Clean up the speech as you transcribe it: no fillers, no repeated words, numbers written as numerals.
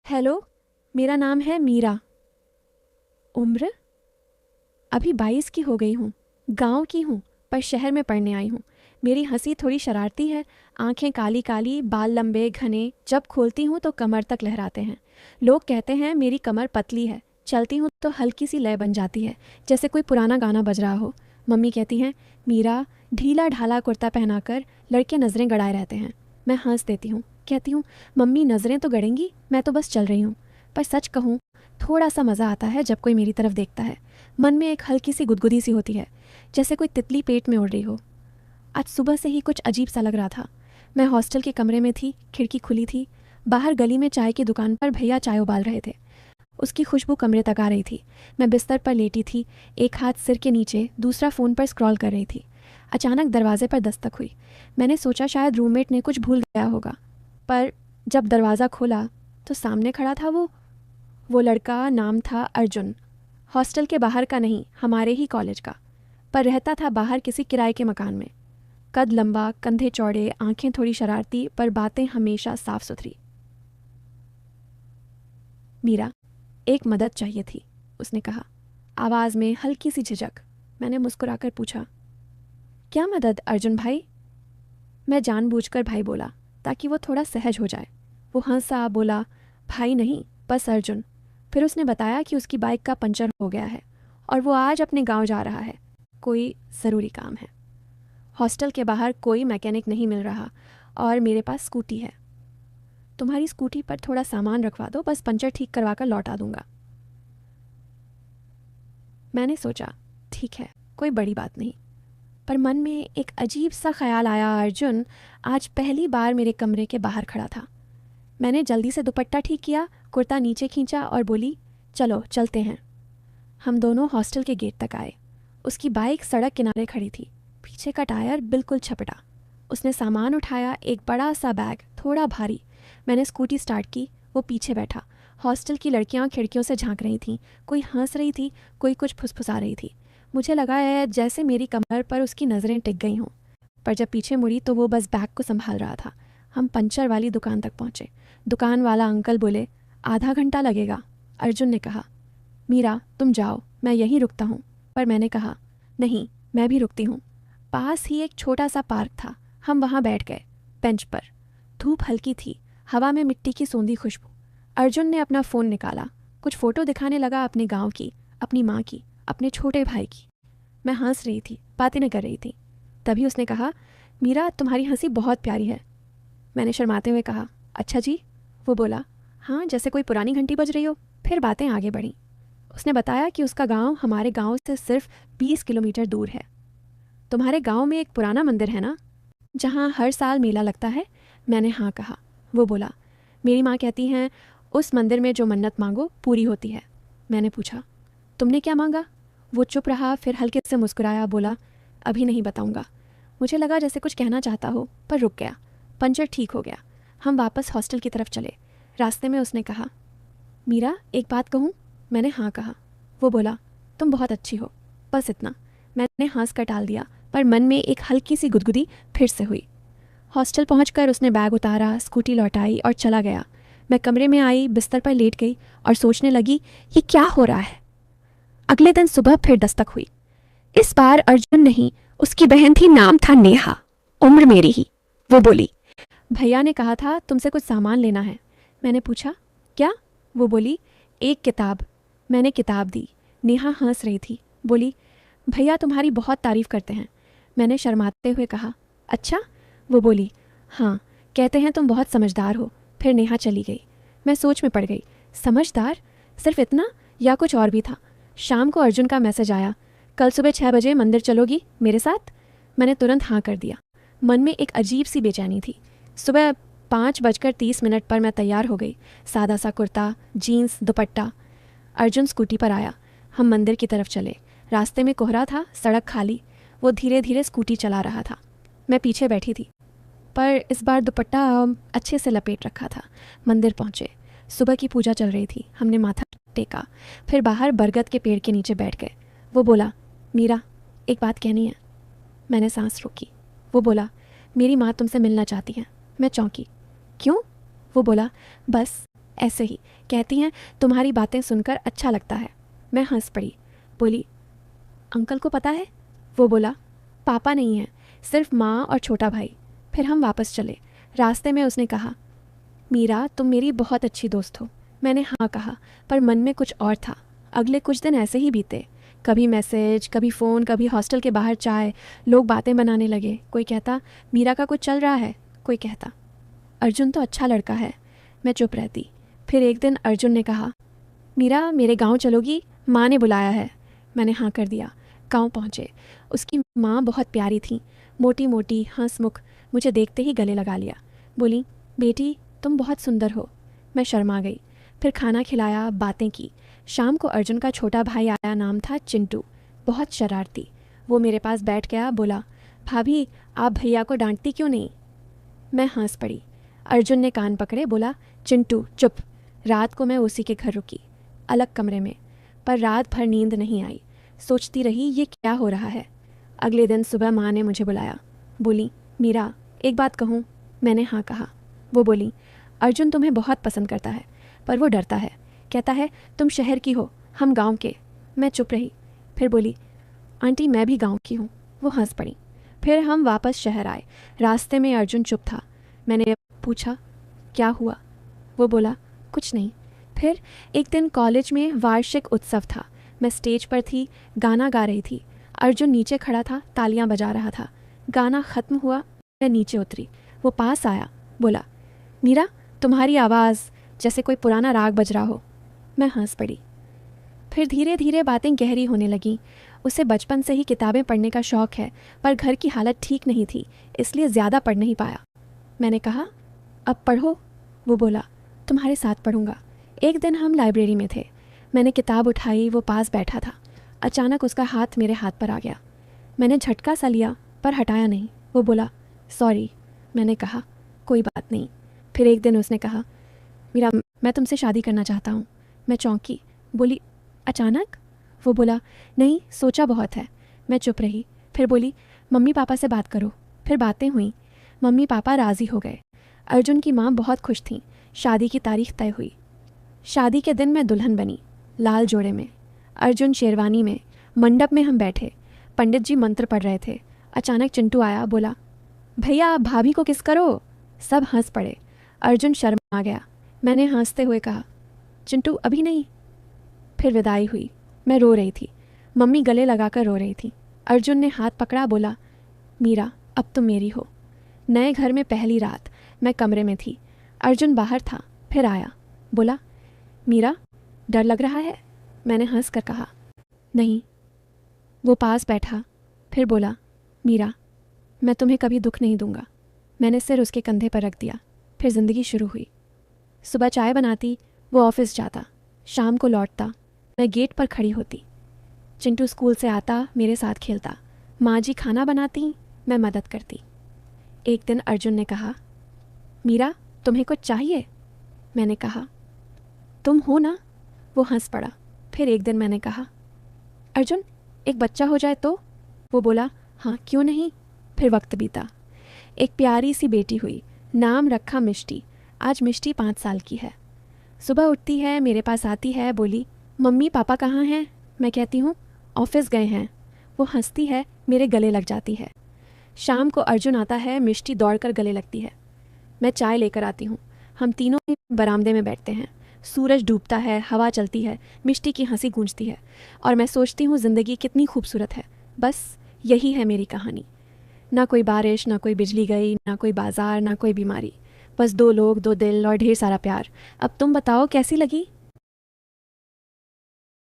Hello, मेरा नाम है मीरा। उम्र अभी 22 की हो गई हूँ। गांव की हूँ, पर शहर में पढ़ने आई हूँ। मेरी हंसी थोड़ी शरारती है। आंखें काली काली, बाल लंबे घने, जब खोलती हूँ तो कमर तक लहराते हैं। लोग कहते हैं मेरी कमर पतली है। चलती हूँ तो हल्की सी लय बन जाती है, जैसे कोई पुराना गाना बज रहा हो। मम्मी कहती हैं, मीरा, ढीला ढाला कुर्ता पहनाकर लड़के नज़रें गड़ाए रहते हैं। मैं हंस देती हूँ, कहती हूँ, मम्मी नज़रें तो गड़ेंगी, मैं तो बस चल रही हूँ। पर सच कहूँ, थोड़ा सा मज़ा आता है जब कोई मेरी तरफ देखता है। मन में एक हल्की सी गुदगुदी सी होती है, जैसे कोई तितली पेट में उड़ रही हो। आज सुबह से ही कुछ अजीब सा लग रहा था। मैं हॉस्टल के कमरे में थी, खिड़की खुली थी। बाहर गली में चाय की दुकान पर भैया चाय उबाल रहे थे। उसकी खुशबू कमरे तक आ रही थी। मैं बिस्तर पर लेटी थी, एक हाथ सिर के नीचे, दूसरा फ़ोन पर स्क्रॉल कर रही थी। अचानक दरवाजे पर दस्तक हुई। मैंने सोचा शायद रूममेट ने कुछ भूल गया होगा, पर जब दरवाज़ा खोला तो सामने खड़ा था वो लड़का। नाम था अर्जुन। हॉस्टल के बाहर का नहीं, हमारे ही कॉलेज का, पर रहता था बाहर किसी किराए के मकान में। कद लंबा, कंधे चौड़े, आंखें थोड़ी शरारती, पर बातें हमेशा साफ सुथरी। मीरा, एक मदद चाहिए थी, उसने कहा, आवाज़ में हल्की सी झिझक। मैंने मुस्कुराकर पूछा, क्या मदद अर्जुन भाई? मैं जानबूझकर भाई बोला, ताकि वो थोड़ा सहज हो जाए। वो हंसा, बोला, भाई नहीं, बस अर्जुन। फिर उसने बताया कि उसकी बाइक का पंचर हो गया है और वो आज अपने गांव जा रहा है। कोई ज़रूरी काम है। हॉस्टल के बाहर कोई मैकेनिक नहीं मिल रहा और मेरे पास स्कूटी है। तुम्हारी स्कूटी पर थोड़ा सामान रखवा दो, बस पंचर ठीक करवा कर लौटा दूंगा। मैंने सोचा, ठीक है, कोई बड़ी बात नहीं। पर मन में एक अजीब सा ख्याल आया। अर्जुन आज पहली बार मेरे कमरे के बाहर खड़ा था। मैंने जल्दी से दुपट्टा ठीक किया, कुर्ता नीचे खींचा और बोली, चलो चलते हैं। हम दोनों हॉस्टल के गेट तक आए। उसकी बाइक सड़क किनारे खड़ी थी, पीछे का टायर बिल्कुल छपटा। उसने सामान उठाया, एक बड़ा सा बैग, थोड़ा भारी। मैंने स्कूटी स्टार्ट की, वो पीछे बैठा। हॉस्टल की लड़कियां खिड़कियों से झांक रही थीं। कोई हंस रही थी, कोई कुछ फुसफुसा रही थी। मुझे लगा है जैसे मेरी कमर पर उसकी नज़रें टिक गई हों। पर जब पीछे मुड़ी तो वो बस बैग को संभाल रहा था। हम पंचर वाली दुकान तक पहुंचे। दुकान वाला अंकल बोले, आधा घंटा लगेगा। अर्जुन ने कहा, मीरा तुम जाओ, मैं यहीं रुकता हूँ। पर मैंने कहा, नहीं, मैं भी रुकती हूँ। पास ही एक छोटा सा पार्क था। हम वहाँ बैठ गए, बेंच पर। धूप हल्की थी, हवा में मिट्टी की सोंधी खुशबू। अर्जुन ने अपना फ़ोन निकाला, कुछ फ़ोटो दिखाने लगा, अपने गांव की, अपनी माँ की, अपने छोटे भाई की। मैं हंस रही थी, बातें न कर रही थी। तभी उसने कहा, मीरा तुम्हारी हंसी बहुत प्यारी है। मैंने शर्माते हुए कहा, अच्छा जी। वो बोला, हाँ, जैसे कोई पुरानी घंटी बज रही हो। फिर बातें आगे बढ़ीं। उसने बताया कि उसका गांव हमारे गांव से सिर्फ 20 किलोमीटर दूर है। तुम्हारे गांव में एक पुराना मंदिर है ना, जहाँ हर साल मेला लगता है? मैंने हाँ कहा। वो बोला, मेरी माँ कहती हैं उस मंदिर में जो मन्नत मांगो पूरी होती है। मैंने पूछा, तुमने क्या मांगा? वो चुप रहा, फिर हल्के से मुस्कुराया, बोला, अभी नहीं बताऊंगा। मुझे लगा जैसे कुछ कहना चाहता हो, पर रुक गया। पंचर ठीक हो गया। हम वापस हॉस्टल की तरफ चले। रास्ते में उसने कहा, मीरा एक बात कहूँ? मैंने हाँ कहा। वो बोला, तुम बहुत अच्छी हो, बस इतना। मैंने हंस कर टाल दिया, पर मन में एक हल्की सी गुदगुदी फिर से हुई। हॉस्टल पहुंचकर उसने बैग उतारा, स्कूटी लौटाई और चला गया। मैं कमरे में आई, बिस्तर पर लेट गई और सोचने लगी, ये क्या हो रहा है। अगले दिन सुबह फिर दस्तक हुई। इस बार अर्जुन नहीं, उसकी बहन थी, नाम था नेहा, उम्र मेरी ही। वो बोली, भैया ने कहा था तुमसे कुछ सामान लेना है। मैंने पूछा, क्या? वो बोली, एक किताब। मैंने किताब दी। नेहा हंस रही थी, बोली, भैया तुम्हारी बहुत तारीफ़ करते हैं। मैंने शर्माते हुए कहा, अच्छा? वो बोली, हाँ, कहते हैं तुम बहुत समझदार हो। फिर नेहा चली गई। मैं सोच में पड़ गई। समझदार? सिर्फ इतना या कुछ और भी था? शाम को अर्जुन का मैसेज आया, कल सुबह 6 बजे मंदिर चलोगी मेरे साथ? मैंने तुरंत हाँ कर दिया। मन में एक अजीब सी बेचैनी थी। सुबह 5:30 पर मैं तैयार हो गई। सादा सा कुर्ता, जीन्स, दुपट्टा। अर्जुन स्कूटी पर आया। हम मंदिर की तरफ चले। रास्ते में कोहरा था, सड़क खाली। वो धीरे धीरे स्कूटी चला रहा था। मैं पीछे बैठी थी, पर इस बार दुपट्टा अच्छे से लपेट रखा था। मंदिर पहुँचे। सुबह की पूजा चल रही थी। हमने माथा टेका, फिर बाहर बरगद के पेड़ के नीचे बैठ गए। वो बोला, मीरा एक बात कहनी है। मैंने सांस रोकी। वो बोला, मेरी माँ तुमसे मिलना चाहती है। मैं चौंकी। क्यों? वो बोला, बस ऐसे ही कहती हैं तुम्हारी बातें सुनकर अच्छा लगता है। मैं हंस पड़ी, बोली अंकल को पता है? वो बोला पापा नहीं है, सिर्फ माँ और छोटा भाई। फिर हम वापस चले। रास्ते में उसने कहा मीरा तुम मेरी बहुत अच्छी दोस्त हो। मैंने हाँ कहा, पर मन में कुछ और था। अगले कुछ दिन ऐसे ही बीते, कभी मैसेज, कभी फ़ोन, कभी हॉस्टल के बाहर चाय। लोग बातें बनाने लगे। कोई कहता मीरा का कुछ चल रहा है, कोई कहता अर्जुन तो अच्छा लड़का है। मैं चुप रहती। फिर एक दिन अर्जुन ने कहा मीरा मेरे गांव चलोगी, माँ ने बुलाया है। मैंने हाँ कर दिया। गांव पहुँचे। उसकी माँ बहुत प्यारी थी, मोटी मोटी, हंसमुख। मुझे देखते ही गले लगा लिया। बोली बेटी तुम बहुत सुंदर हो। मैं शर्मा गई। फिर खाना खिलाया, बातें की। शाम को अर्जुन का छोटा भाई आया, नाम था चिंटू, बहुत शरारती। वो मेरे पास बैठ गया, बोला भाभी आप भैया को डांटती क्यों नहीं? मैं हंस पड़ी। अर्जुन ने कान पकड़े, बोला चिंटू चुप। रात को मैं उसी के घर रुकी, अलग कमरे में, पर रात भर नींद नहीं आई। सोचती रही ये क्या हो रहा है। अगले दिन सुबह माँ ने मुझे बुलाया, बोली मीरा एक बात कहूँ? मैंने हाँ कहा। वो बोली अर्जुन तुम्हें बहुत पसंद करता है, पर वो डरता है, कहता है तुम शहर की हो, हम गांव के। मैं चुप रही। फिर बोली आंटी मैं भी गांव की हूँ। वो हंस पड़ी। फिर हम वापस शहर आए। रास्ते में अर्जुन चुप था। मैंने पूछा क्या हुआ? वो बोला कुछ नहीं। फिर एक दिन कॉलेज में वार्षिक उत्सव था। मैं स्टेज पर थी, गाना गा रही थी। अर्जुन नीचे खड़ा था, तालियां बजा रहा था। गाना ख़त्म हुआ, मैं नीचे उतरी। वो पास आया, बोला मीरा तुम्हारी आवाज़ जैसे कोई पुराना राग बज रहा हो। मैं हंस पड़ी। फिर धीरे धीरे बातें गहरी होने लगीं। उसे बचपन से ही किताबें पढ़ने का शौक़ है, पर घर की हालत ठीक नहीं थी, इसलिए ज़्यादा पढ़ नहीं पाया। मैंने कहा अब पढ़ो। वो बोला तुम्हारे साथ पढ़ूंगा। एक दिन हम लाइब्रेरी में थे। मैंने किताब उठाई, वो पास बैठा था। अचानक उसका हाथ मेरे हाथ पर आ गया। मैंने झटका सा लिया, पर हटाया नहीं। वो बोला सॉरी। मैंने कहा कोई बात नहीं। फिर एक दिन उसने कहा मीरा मैं तुमसे शादी करना चाहता हूँ। मैं चौंकी, बोली अचानक? वो बोला नहीं, सोचा बहुत है। मैं चुप रही। फिर बोली मम्मी पापा से बात करो। फिर बातें हुई। मम्मी पापा राज़ी हो गए। अर्जुन की माँ बहुत खुश थी। शादी की तारीख तय हुई। शादी के दिन मैं दुल्हन बनी, लाल जोड़े में, अर्जुन शेरवानी में। मंडप में हम बैठे, पंडित जी मंत्र पढ़ रहे थे। अचानक चिंटू आया, बोला भैया भाभी को किस करो। सब हंस पड़े। अर्जुन शर्मा गया। मैंने हंसते हुए कहा चिंटू अभी नहीं। फिर विदाई हुई। मैं रो रही थी। मम्मी गले लगाकर रो रही थी। अर्जुन ने हाथ पकड़ा, बोला मीरा अब तुम मेरी हो। नए घर में पहली रात। मैं कमरे में थी। अर्जुन बाहर था। फिर आया, बोला मीरा डर लग रहा है? मैंने हंस कर कहा नहीं। वो पास बैठा। फिर बोला मीरा मैं तुम्हें कभी दुख नहीं दूंगा। मैंने सिर उसके कंधे पर रख दिया। फिर ज़िंदगी शुरू हुई। सुबह चाय बनाती, वो ऑफिस जाता। शाम को लौटता, मैं गेट पर खड़ी होती। चिंटू स्कूल से आता, मेरे साथ खेलता। माँ जी खाना बनाती, मैं मदद करती। एक दिन अर्जुन ने कहा मीरा तुम्हें कुछ चाहिए? मैंने कहा तुम हो ना। वो हंस पड़ा। फिर एक दिन मैंने कहा अर्जुन एक बच्चा हो जाए तो? वो बोला हाँ क्यों नहीं। फिर वक्त बीता। एक प्यारी सी बेटी हुई। नाम रखा मिष्टी। आज मिष्टी 5 साल की है। सुबह उठती है, मेरे पास आती है, बोली मम्मी पापा कहाँ हैं? मैं कहती हूँ ऑफिस गए हैं। वो हंसती है, मेरे गले लग जाती है। शाम को अर्जुन आता है, मिष्टी दौड़कर गले लगती है। मैं चाय लेकर आती हूँ। हम तीनों बरामदे में बैठते हैं। सूरज डूबता है, हवा चलती है, मिष्टी की हंसी गूंजती है, और मैं सोचती हूँ ज़िंदगी कितनी खूबसूरत है। बस यही है मेरी कहानी। ना कोई बारिश, ना कोई बिजली गई, ना कोई बाजार, ना कोई बीमारी। बस 2 लोग, 2 दिल और ढेर सारा प्यार। अब तुम बताओ कैसी लगी?